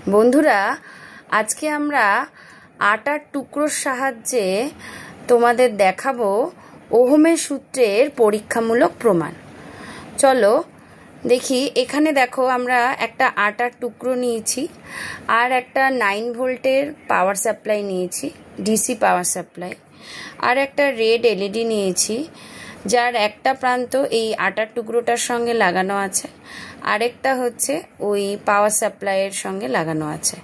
বন্ধুরা, আজকে আমরা আটার টুকরোর সাহায্যে তোমাদের দেখাবো ওহমের সূত্রের পরীক্ষামূলক প্রমাণ। চলো দেখি। এখানে দেখো, আমরা একটা আটার টুকরো নিয়েছি আর একটা 9 ভোল্টের পাওয়ার সাপ্লাই নিয়েছি, ডিসি পাওয়ার সাপ্লাই, আর একটা রেড এলইডি নিয়েছি, যার একটা প্রান্ত এই আটার টুকরোটার সঙ্গে লাগানো আছে, আরেকটা হচ্ছে ওই পাওয়ার সাপ্লাইয়ের সঙ্গে লাগানো আছে,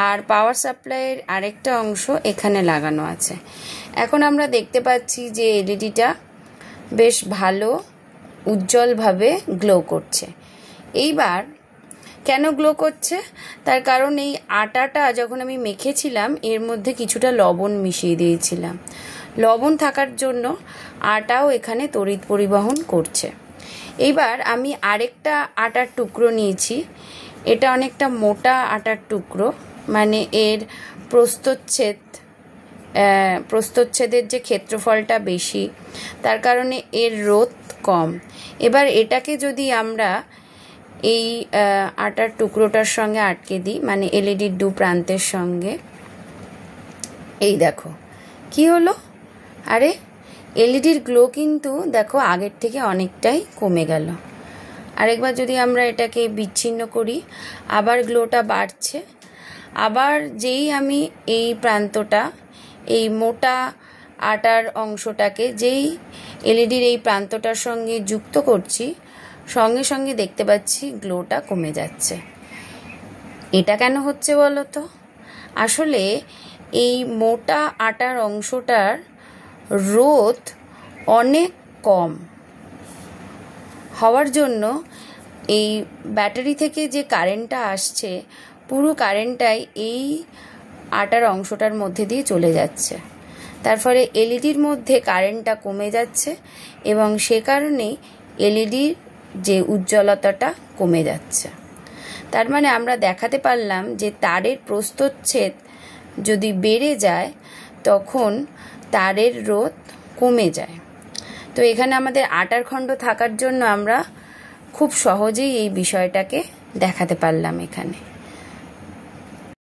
আর পাওয়ার সাপ্লাইয়ের আরেকটা অংশ এখানে লাগানো আছে। এখন আমরা দেখতে পাচ্ছি যে এলইডিটা বেশ ভালো উজ্জ্বলভাবে গ্লো করছে। এইবার কেন গ্লো করছে? তার কারণ এই আটাটা যখন আমি মেখেছিলাম এর মধ্যে কিছুটা লবণ মিশিয়ে দিয়েছিলাম। লবণ থাকার জন্য আটাও এখানে তড়িৎ পরিবহন করছে। এইবার আমি আরেকটা আটার টুকরো নিয়েছি। এটা অনেকটা মোটা আটার টুকরো, মানে এর প্রস্থচ্ছেদের যে ক্ষেত্রফলটা বেশি, তার কারণে এর রোধ কম। এবার এটাকে যদি আমরা এই আটার টুকরোটার সঙ্গে আটকে দিই, মানে এলইডির দু প্রান্তের সঙ্গে, এই দেখো কি হলো। আরে এলইডির গ্লো কিন্তু দেখো আগের থেকে অনেকটাই কমে গেল। আরেকবার যদি আমরা এটাকে বিচ্ছিন্ন করি, আবার গ্লোটা বাড়ছে। আবার যেই আমি এই প্রান্তটা, এই মোটা আটার অংশটাকে যেই এলইডির এই প্রান্তটার সঙ্গে যুক্ত করছি, সঙ্গে সঙ্গে দেখতে পাচ্ছি গ্লোটা কমে যাচ্ছে। এটা কেন হচ্ছে বলো তো? আসলে এই মোটা আটার অংশটার রোধ অনেক কম হওয়ার জন্য এই ব্যাটারি থেকে যে কারেন্টটা আসছে, পুরো কারেন্টটাই এই আটার অংশটার মধ্যে দিয়ে চলে যাচ্ছে। তার ফলে এলইডির মধ্যে কারেন্টটা কমে যাচ্ছে এবং সে কারণেই এলইডির যে উজ্জ্বলতাটা কমে যাচ্ছে। তার মানে আমরা দেখাতে পারলাম যে তারের প্রস্থচ্ছেদ যদি বেড়ে যায় তখন তারের রোধ কমে যায়। তো এখানে আমাদের আটার খণ্ড থাকার জন্য আমরা খুব সহজেই এই বিষয়টাকে দেখাতে পারলাম এখানে।